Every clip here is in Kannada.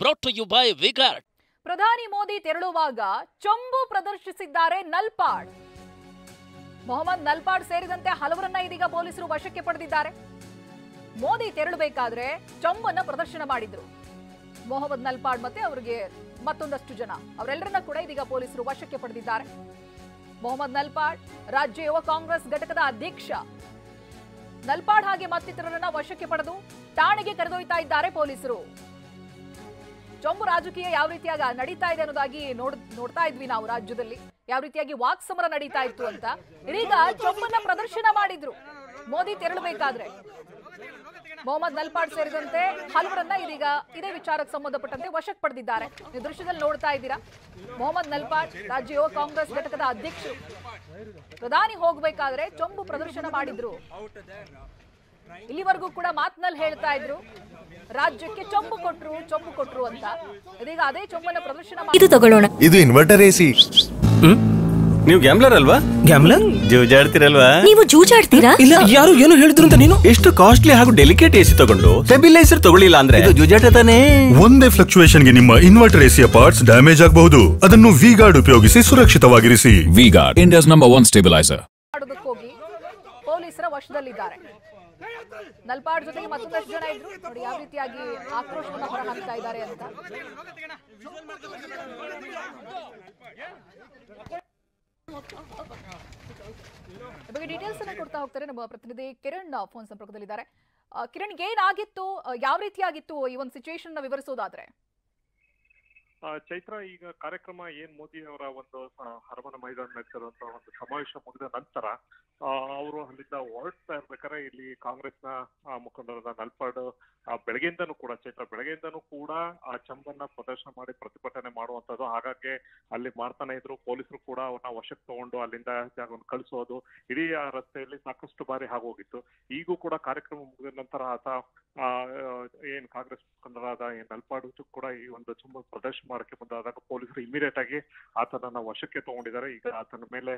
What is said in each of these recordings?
Brought to you by V-Guard. ಪ್ರಧಾನಿ ಮೋದಿ ತೆರಳುವಾಗ ಚೊಂಬು ಪ್ರದರ್ಶಿಸಿದ್ದಾರೆ ನಲ್ಪಾಡ್. ಮೊಹಮ್ಮದ್ ನಲ್ಪಾಡ್ ಸೇರಿದಂತೆ ಹಲವರನ್ನ ಇದೀಗ ಪೊಲೀಸರು ವಶಕ್ಕೆ ಪಡೆದಿದ್ದಾರೆ. ಮೋದಿ ತೆರಳಬೇಕಾದ್ರೆ ಚೊಂಬನ್ನ ಪ್ರದರ್ಶನ ಮಾಡಿದ್ರು ಮೊಹಮ್ಮದ್ ನಲ್ಪಾಡ್ ಮತ್ತೆ ಅವರಿಗೆ ಮತ್ತೊಂದಷ್ಟು ಜನ. ಅವರೆಲ್ಲರನ್ನ ಕೂಡ ಇದೀಗ ಪೊಲೀಸರು ವಶಕ್ಕೆ ಪಡೆದಿದ್ದಾರೆ. ಮೊಹಮ್ಮದ್ ನಲ್ಪಾಡ್ ರಾಜ್ಯ ಯುವ ಕಾಂಗ್ರೆಸ್ ಘಟಕದ ಅಧ್ಯಕ್ಷ. ನಲ್ಪಾಡ್ ಹಾಗೆ ಮತ್ತಿತರರನ್ನ ವಶಕ್ಕೆ ಪಡೆದು ಠಾಣೆಗೆ ಕರೆದೊಯ್ತಾ ಇದ್ದಾರೆ ಪೊಲೀಸರು. ಚೊಂಬು ರಾಜಕೀಯ ಯಾವ ರೀತಿಯಾಗಿ ನಡೀತಾ ಇದೆ ಅನ್ನೋದಾಗಿ ನೋಡ್ತಾ ಇದ್ವಿ ನಾವು. ರಾಜ್ಯದಲ್ಲಿ ಯಾವ ರೀತಿಯಾಗಿ ವಾಕ್ ಸಮರ ನಡೀತಾ ಇತ್ತು ಅಂತ ಇದೀಗ ಚೊಂಬನ್ನ ಪ್ರದರ್ಶನ ಮಾಡಿದ್ರು ಮೋದಿ ತೆರಳಬೇಕಾದ್ರೆ. ಮೊಹಮ್ಮದ್ ನಲ್ಪಾಡ್ ಸೇರಿದಂತೆ ಹಲವರನ್ನ ಇದೀಗ ಇದೇ ವಿಚಾರಕ್ಕೆ ಸಂಬಂಧಪಟ್ಟಂತೆ ವಶಕ್ಕೆ ಪಡೆದಿದ್ದಾರೆ. ಈ ದೃಶ್ಯದಲ್ಲಿ ನೋಡ್ತಾ ಇದ್ದೀರಾ, ಮೊಹಮ್ಮದ್ ನಲ್ಪಾಡ್ ರಾಜ್ಯ ಯುವ ಕಾಂಗ್ರೆಸ್ ಘಟಕದ ಅಧ್ಯಕ್ಷರು ಪ್ರಧಾನಿ ಹೋಗಬೇಕಾದ್ರೆ ಚೊಂಬು ಪ್ರದರ್ಶನ ಮಾಡಿದ್ರು. ಇಲ್ಲಿವರೆಗೂ ಕೂಡ ಮಾತಿನಲ್ಲಿ ಹೇಳ್ತಾ ಇದ್ರು ರಾಜ್ಯಕ್ಕೆ ಚೊಂಬು ಕೊಟ್ರು ಅಂತ. ಇದೀಗ ಅದೇ ಚೊಂಬನ್ನ ಪ್ರದರ್ಶನ ಇದು ತಗೊಳ್ಳೋಣ. ಇದು ಇನ್ವರ್ಟರ್ ಎಸಿ. ನೀವು ಗ್ಯಾಮ್ಲರ್ ಅಲ್ವಾ? ಗ್ಯಾಮ್ಲರ್ ಜೂಜಾಡ್ತಿರಲ್ವಾ? ನೀವು ಜೂಜಾಡ್ತೀರಾ? ಇಲ್ಲ, ಯಾರು ಏನು ಹೇಳಿದ್ರು ಅಂತ ನೀನು? ಎಷ್ಟು ಕಾಸ್ಟ್ಲಿ ಹಾಗೂ ಡೆಲಿಕೇಟ್ ಎಸಿ ತಗೊಂಡು ಸ್ಟೆಬಿಲೈಸರ್ ತಗೊಳ್ಳಿಲ್ಲ ಅಂದ್ರೆ ಇದು ಜೂಜಾಟ ತಾನೇ. ಒಂದೇ ಫ್ಲಕ್ಚುಯೇಷನ್ ಗೆ ನಿಮ್ಮ ಇನ್ವರ್ಟರ್ ಎಸಿಯ ಪಾರ್ಟ್ಸ್ ಡ್ಯಾಮೇಜ್ ಆಗಬಹುದು. ಅದನ್ನು ವಿಗಾರ್ಡ್ ಉಪಯೋಗಿಸಿ ಸುರಕ್ಷಿತವಾಗಿರಿಸಿ. V-Guard, India's number 1 stabiliser. ಹೋಗಿ ಪೊಲೀಸರ ವಶದಲ್ಲಿದ್ದಾರೆ. ನಲ್ಪಾಡ್ ಜೊತೆಗೆ ಮತ್ತೊಂದಷ್ಟು ಜನ ಇದ್ರು. ನೋಡಿ ಯಾವ ರೀತಿಯಾಗಿ ಆಕ್ರೋಶವನ್ನು ಹೊರಹಾಕ್ತಾ ಇದ್ದಾರೆ ಅಂತ. ಬಗ್ಗೆ ಡೀಟೇಲ್ಸ್ ಅನ್ನ ಕೊಡ್ತಾ ಹೋಗ್ತಾರೆ ನಮ್ಮ ಪ್ರತಿನಿಧಿ ಕಿರಣ್ ಫೋನ್ ಸಂಪರ್ಕದಲ್ಲಿದ್ದಾರೆ. ಕಿರಣ್, ಏನಾಗಿತ್ತು, ಯಾವ ರೀತಿಯಾಗಿತ್ತು ಈ ಒಂದು ಸಿಚುವೇಶನ್ ವಿವರಿಸೋದಾದ್ರೆ? ಚೈತ್ರ, ಈಗ ಕಾರ್ಯಕ್ರಮ ಏನ್ ಮೋದಿ ಅವರ ಒಂದು ಅರಮನೆ ಮೈದಾನ ನಡೆಸಿರುವಂತಹ ಒಂದು ಸಮಾವೇಶ ಮುಗಿದ ನಂತರ ಅವರು ಅಲ್ಲಿಂದ ಹೊರಡ್ತಾ ಇರ್ಬೇಕಾದ್ರೆ ಇಲ್ಲಿ ಕಾಂಗ್ರೆಸ್ನ ಮುಖಂಡರಾದ ನಲ್ಪಾಡ್ ಬೆಳಗ್ಗೆಯಿಂದನೂ ಕೂಡ ಆ ಚಂಬನ್ನ ಪ್ರದರ್ಶನ ಮಾಡಿ ಪ್ರತಿಭಟನೆ ಮಾಡುವಂತದ್ದು ಹಾಗಾಗಿ ಅಲ್ಲಿ ಮಾಡ್ತಾನೆ ಇದ್ರು. ಪೊಲೀಸರು ಕೂಡ ಅವ್ರನ್ನ ವಶಕ್ಕೆ ತಗೊಂಡು ಅಲ್ಲಿಂದ ಜಾಗವನ್ನು ಕಳಿಸೋದು ಇಡೀ ರಸ್ತೆಯಲ್ಲಿ ಸಾಕಷ್ಟು ಬಾರಿ ಆಗೋಗಿತ್ತು. ಈಗೂ ಕೂಡ ಕಾರ್ಯಕ್ರಮ ಮುಗಿದ ನಂತರ ಆತ ಏನ್ ಕಾಂಗ್ರೆಸ್ ಮುಖಂಡರಾದ ನಲ್ಪಾಡ್ ಕೂಡ ಈ ಒಂದು ಚಂಬ ಪ್ರದರ್ಶನ ಮಾಡಕ್ಕೆ ಬಂದಾದಾಗ ಪೊಲೀಸರು ಇಮಿಡಿಯೇಟ್ ಆಗಿ ಆತನನ್ನ ವಶಕ್ಕೆ ತಗೊಂಡಿದ್ದಾರೆ. ಈಗ ಆತನ ಮೇಲೆ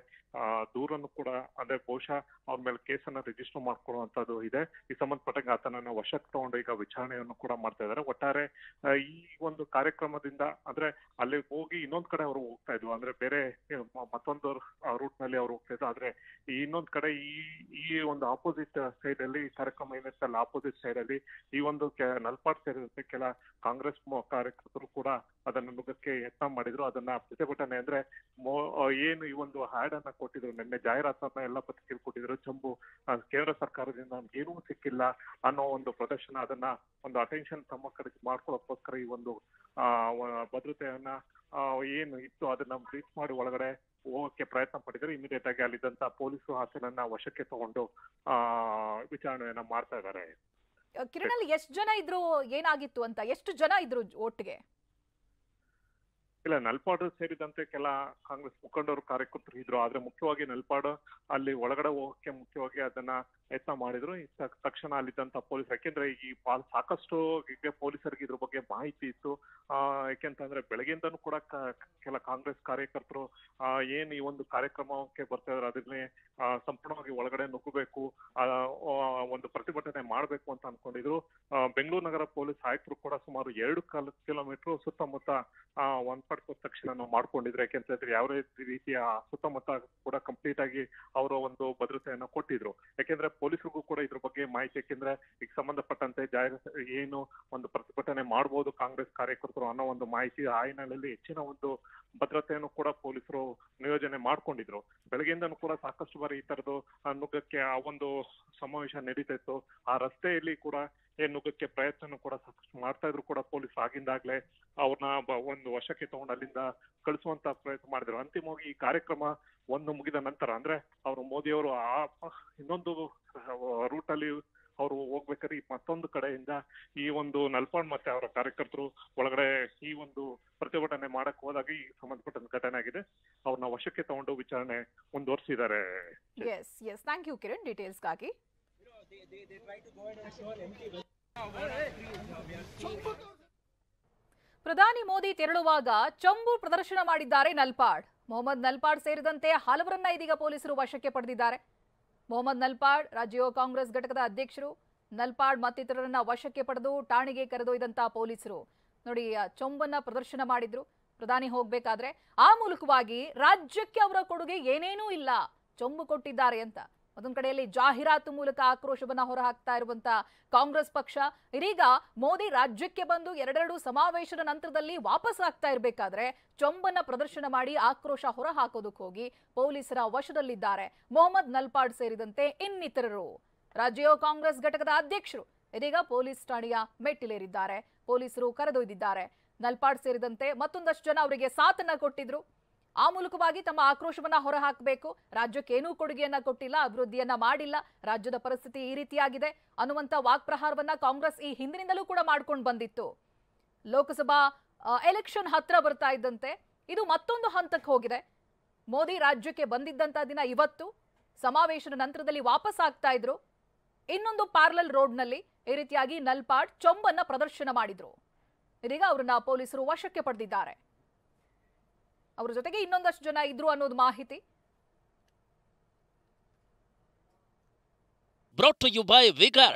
ದೂರನ್ನು ಕೂಡ ಅಂದ್ರೆ ಬಹುಶಃ ಅವ್ರ ಮೇಲೆ ಕೇಸನ್ನ ರಿಜಿಸ್ಟರ್ ಮಾಡ್ಕೊಳ್ಳುವಂತದ್ದು ಇದೆ. ಈ ಸಂಬಂಧಪಟ್ಟಂಗೆ ಆತನನ್ನ ವಶಕ್ಕೆ ತಗೊಂಡು ಈಗ ವಿಚಾರಣೆಯನ್ನು ಕೂಡ ಮಾಡ್ತಾ ಇದ್ದಾರೆ. ಒಟ್ಟಾರೆ ಈ ಒಂದು ಕಾರ್ಯಕ್ರಮದಿಂದ ಅಂದ್ರೆ ಅಲ್ಲಿ ಹೋಗಿ ಇನ್ನೊಂದ್ ಕಡೆ ಅವರು ಹೋಗ್ತಾ ಇದ್ವು, ಅಂದ್ರೆ ಬೇರೆ ಮತ್ತೊಂದು ರೂಟ್ ನಲ್ಲಿ ಅವರು ಹೋಗ್ತಾ ಇದ್ರು. ಆದ್ರೆ ಇನ್ನೊಂದ್ ಕಡೆ ಈ ಒಂದು ಆಪೋಸಿಟ್ ಸೈಡ್ ಅಲ್ಲಿ ಕಾರ್ಯಕ್ರಮ ಏನಿರ್ತಲ್ಲ ಆಪೋಸಿಟ್ ಸೈಡ್ ಅಲ್ಲಿ ಈ ಒಂದು ನಲ್ಪಾಡ್ ಸೇರಿದಂತೆ ಕೆಲ ಕಾಂಗ್ರೆಸ್ ಕಾರ್ಯಕರ್ತರು ಕೂಡ ಅದನ್ನ ನುಗ್ಗಕ್ಕೆ ಯತ್ನ ಮಾಡಿದ್ರು. ಅದನ್ನ ಪ್ರತಿಭಟನೆ ಅಂದ್ರೆ ಏನು ಈ ಒಂದು ಹ್ಯಾಡ್ ಅನ್ನ ಕೊಟ್ಟಿದ್ರು, ನಿನ್ನೆ ಜಾಹೀರಾತನ್ನ ಎಲ್ಲ ಪತ್ರಿಕೆ ಕೊಟ್ಟಿದ್ರು. ಚಂಬು ಕೇಂದ್ರ ಸರ್ಕಾರದಿಂದ ನಮ್ಗೇನೂ ಸಿಕ್ಕಿಲ್ಲ ಅನ್ನೋ ಒಂದು ಪ್ರದರ್ಶನ, ಅದನ್ನ ಒಂದು ಅಟೆನ್ಷನ್ ತಮ್ಮ ಕಡೆ ಮಾಡ್ಕೊಳ್ಳೋಕ್ಕೋಸ್ಕರ ಈ ಒಂದು ಭದ್ರತೆಯನ್ನ ಏನು ಇತ್ತು ಅದನ್ನ ಬ್ರೀಚ್ ಮಾಡಿ ಒಳಗಡೆ ಹೋಗಕ್ಕೆ ಪ್ರಯತ್ನ ಪಟ್ಟಿದ್ರು. ಇಮಿಡಿಯೇಟ್ ಆಗಿ ಅಲ್ಲಿದ್ದಂತ ಪೊಲೀಸರು ಆತನನ್ನ ವಶಕ್ಕೆ ತಗೊಂಡು ವಿಚಾರಣೆಯನ್ನ ಮಾಡ್ತಾ ಇದ್ದಾರೆ. ಕಿರಣ್, ಎಷ್ಟು ಜನ ಇದ್ರು, ಏನಾಗಿತ್ತು ಅಂತ, ಎಷ್ಟು ಜನ ಇದ್ರು ಒಟ್ಟಿಗೆ? ಇಲ್ಲ, ನಲ್ಪಾಡ್ ಸೇರಿದಂತೆ ಕೆಲ ಕಾಂಗ್ರೆಸ್ ಮುಖಂಡರು ಕಾರ್ಯಕರ್ತರು ಇದ್ರು. ಆದ್ರೆ ಮುಖ್ಯವಾಗಿ ನಲ್ಪಾಡ್ ಅಲ್ಲಿ ಒಳಗಡೆ ಹೋಗಕ್ಕೆ ಮುಖ್ಯವಾಗಿ ಅದನ್ನ ಯತ್ನ ಮಾಡಿದ್ರು. ತಕ್ಷಣ ಅಲ್ಲಿದ್ದಂತ ಪೊಲೀಸ್, ಯಾಕೆಂದ್ರೆ ಈ ಸಾಕಷ್ಟು ಪೊಲೀಸರಿಗೆ ಇದ್ರ ಬಗ್ಗೆ ಮಾಹಿತಿ ಇತ್ತು. ಯಾಕೆಂತಂದ್ರೆ ಬೆಳಗ್ಗೆಯಿಂದನೂ ಕೂಡ ಕೆಲ ಕಾಂಗ್ರೆಸ್ ಕಾರ್ಯಕರ್ತರು ಏನ್ ಈ ಒಂದು ಕಾರ್ಯಕ್ರಮಕ್ಕೆ ಬರ್ತಾ ಇದ್ರು ಅದನ್ನೇ ಸಂಪೂರ್ಣವಾಗಿ ಒಳಗಡೆ ನುಗ್ಗಬೇಕು, ಒಂದು ಪ್ರತಿಭಟನೆ ಮಾಡ್ಬೇಕು ಅಂತ ಅನ್ಕೊಂಡಿದ್ರು. ಬೆಂಗಳೂರು ನಗರ ಪೊಲೀಸ್ ಆಯುಕ್ತರು ಕೂಡ ಸುಮಾರು 2 ಕಿಲೋಮೀಟರ್ ಸುತ್ತಮುತ್ತ ತಕ್ಷಣ ನಾವು ಮಾಡ್ಕೊಂಡಿದ್ರೆ, ಯಾಕೆಂತಂದ್ರೆ ಯಾವ ರೀತಿಯ ಸುತ್ತಮುತ್ತ ಕೂಡ ಕಂಪ್ಲೀಟ್ ಆಗಿ ಅವರ ಒಂದು ಭದ್ರತೆಯನ್ನ ಕೊಟ್ಟಿದ್ರು. ಯಾಕೆಂದ್ರೆ ಪೊಲೀಸರಿಗೂ ಕೂಡ ಇದ್ರ ಬಗ್ಗೆ ಮಾಹಿತಿ, ಯಾಕೆಂದ್ರೆ ಈಗ ಸಂಬಂಧಪಟ್ಟಂತೆ ಏನು ಒಂದು ಪ್ರತಿಭಟನೆ ಮಾಡಬಹುದು ಕಾಂಗ್ರೆಸ್ ಕಾರ್ಯಕರ್ತರು ಅನ್ನೋ ಒಂದು ಮಾಹಿತಿ ಆ ಹಿನ್ನೆಲೆಯಲ್ಲಿ ಹೆಚ್ಚಿನ ಒಂದು ಭದ್ರತೆಯನ್ನು ಕೂಡ ಪೊಲೀಸರು ನಿಯೋಜನೆ ಮಾಡ್ಕೊಂಡಿದ್ರು. ಬೆಳಗ್ಗೆಯಿಂದನೂ ಕೂಡ ಸಾಕಷ್ಟು ಬಾರಿ ಈ ತರದ್ದು ನುಗ್ಗಕ್ಕೆ ಆ ಒಂದು ಸಮಾವೇಶ ನಡೀತಾ ಇತ್ತು. ಆ ರಸ್ತೆಯಲ್ಲಿ ಕೂಡ ನುಗ್ಗಕ್ಕೆ ಪ್ರಯತ್ನ ಕೂಡ ಸಾಕಷ್ಟು ಮಾಡ್ತಾ ಇದ್ರು ಕೂಡ ಪೊಲೀಸ್ ಆಗಿಂದಾಗ್ಲೇ ಅವ್ರನ್ನ ಒಂದು ವಶಕ್ಕೆ ತಗೊಂಡು ಅಲ್ಲಿಂದ ಕಳಿಸುವಂತ ಪ್ರಯತ್ನ ಮಾಡಿದ್ರು. ಅಂತಿಮವಾಗಿ ಈ ಕಾರ್ಯಕ್ರಮ ಮುಗಿದ ನಂತರ ಅಂದ್ರೆ ಅವರು ಮೋದಿ ಅವರು ಇನ್ನೊಂದು ರೂಟ್ ಅಲ್ಲಿ ಅವರು ಹೋಗ್ಬೇಕಾದ್ರೆ ಮತ್ತೊಂದು ಕಡೆಯಿಂದ ಈ ಒಂದು ನಲ್ಪಾಡ್ ಮತ್ತೆ ಅವರ ಕಾರ್ಯಕರ್ತರು ಒಳಗಡೆ ಈ ಒಂದು ಪ್ರತಿಭಟನೆ ಮಾಡಕ್ ಹೋದಾಗ ಈ ಸಂಬಂಧಪಟ್ಟ ಘಟನೆ ಆಗಿದೆ. ಅವ್ರನ್ನ ವಶಕ್ಕೆ ತಗೊಂಡು ವಿಚಾರಣೆ ಮುಂದುವರಿಸಿದ್ದಾರೆ. ಥ್ಯಾಂಕ್ ಯು ಕಿರಣ್ ಡೀಟೇಲ್ಸ್ಗಾಗಿ. ಪ್ರಧಾನಿ ಮೋದಿ ತೆರಳುವಾಗ ಚಂಬು ಪ್ರದರ್ಶನ ಮಾಡಿದ್ದಾರೆ ನಲ್ಪಾಡ್. ಮೊಹಮ್ಮದ್ ನಲ್ಪಾಡ್ ಸೇರಿದಂತೆ ಹಲವರನ್ನ ಇದೀಗ ಪೊಲೀಸರು ವಶಕ್ಕೆ ಪಡೆದಿದ್ದಾರೆ. ಮೊಹಮ್ಮದ್ ನಲ್ಪಾಡ್ ರಾಜ್ಯ ಯುವ ಕಾಂಗ್ರೆಸ್ ಘಟಕದ ಅಧ್ಯಕ್ಷರು. ನಲ್ಪಾಡ್ ಮತ್ತಿತರರನ್ನ ವಶಕ್ಕೆ ಪಡೆದು ಠಾಣೆಗೆ ಕರೆದೊಯ್ದಂತ ಪೊಲೀಸರು ನೋಡಿ ಚೊಂಬನ್ನ ಪ್ರದರ್ಶನ ಮಾಡಿದ್ರು ಪ್ರಧಾನಿ ಹೋಗ್ಬೇಕಾದ್ರೆ. ಆ ಮೂಲಕವಾಗಿ ರಾಜ್ಯಕ್ಕೆ ಅವರ ಕೊಡುಗೆ ಏನೇನೂ ಇಲ್ಲ, ಚೊಂಬು ಕೊಟ್ಟಿದ್ದಾರೆ ಅಂತ. ಮತ್ತೊಂದು ಕಡೆಯಲ್ಲಿ ಜಾಹೀರಾತು ಮೂಲಕ ಆಕ್ರೋಶವನ್ನ ಹೊರಹಾಕ್ತಾ ಇರುವಂತ ಕಾಂಗ್ರೆಸ್ ಪಕ್ಷ ಇದೀಗ ಮೋದಿ ರಾಜ್ಯಕ್ಕೆ ಬಂದು ಎರಡೆರಡು ಸಮಾವೇಶದ ನಂತರದಲ್ಲಿ ವಾಪಸ್ ಆಗ್ತಾ ಇರಬೇಕಾದ್ರೆ ಚೊಂಬನ್ನ ಪ್ರದರ್ಶನ ಮಾಡಿ ಆಕ್ರೋಶ ಹೊರಹಾಕೋದಕ್ಕೆ ಹೋಗಿ ಪೊಲೀಸರ ವಶದಲ್ಲಿದ್ದಾರೆ ಮೊಹಮ್ಮದ್ ನಲ್ಪಾಡ್ ಸೇರಿದಂತೆ ಇನ್ನಿತರರು. ರಾಜ್ಯ ಕಾಂಗ್ರೆಸ್ ಘಟಕದ ಅಧ್ಯಕ್ಷರು ಇದೀಗ ಪೊಲೀಸ್ ಠಾಣೆಯ ಮೆಟ್ಟಿಲೇರಿದ್ದಾರೆ. ಪೊಲೀಸರು ಕರೆದೊಯ್ದಿದ್ದಾರೆ. ನಲ್ಪಾಡ್ ಸೇರಿದಂತೆ ಮತ್ತೊಂದಷ್ಟು ಜನ ಅವರಿಗೆ ಸಾಥನ್ನ ಕೊಟ್ಟಿದ್ರು. ಆ ಮೂಲಕವಾಗಿ ತಮ್ಮ ಆಕ್ರೋಶವನ್ನ ಹೊರಹಾಕಬೇಕು, ರಾಜ್ಯಕ್ಕೆ ಏನೂ ಕೊಡುಗೆಯನ್ನ ಕೊಟ್ಟಿಲ್ಲ, ಅಭಿವೃದ್ಧಿಯನ್ನ ಮಾಡಿಲ್ಲ, ರಾಜ್ಯದ ಪರಿಸ್ಥಿತಿ ಈ ರೀತಿಯಾಗಿದೆ ಅನ್ನುವಂತ ವಾಕ್ಪ್ರಹಾರವನ್ನ ಕಾಂಗ್ರೆಸ್ ಈ ಹಿಂದಿನಿಂದಲೂ ಕೂಡ ಮಾಡ್ಕೊಂಡು ಬಂದಿತ್ತು. ಲೋಕಸಭಾ ಎಲೆಕ್ಷನ್ ಹತ್ರ ಬರ್ತಾ ಇದ್ದಂತೆ ಇದು ಮತ್ತೊಂದು ಹಂತಕ್ಕೆ ಹೋಗಿದೆ. ಮೋದಿ ರಾಜ್ಯಕ್ಕೆ ಬಂದಿದ್ದಂತ ದಿನ ಇವತ್ತು, ಸಮಾವೇಶದ ನಂತರದಲ್ಲಿ ವಾಪಸ್ ಆಗ್ತಾ ಇದ್ರು. ಇನ್ನೊಂದು ಪ್ಯಾರಲಲ್ ರೋಡ್ನಲ್ಲಿ ಈ ರೀತಿಯಾಗಿ ನಲ್ಪಾಡ್ ಚೊಂಬನ್ನ ಪ್ರದರ್ಶನ ಮಾಡಿದ್ರು. ಇದೀಗ ಅವರನ್ನ ಪೊಲೀಸರು ವಶಕ್ಕೆ ಪಡೆದಿದ್ದಾರೆ. ಅವರ ಜೊತೆಗೆ ಇನ್ನೊಂದಷ್ಟು ಜನ ಇದ್ರು ಅನ್ನೋದು ಮಾಹಿತಿ. Brought to you by Vigard.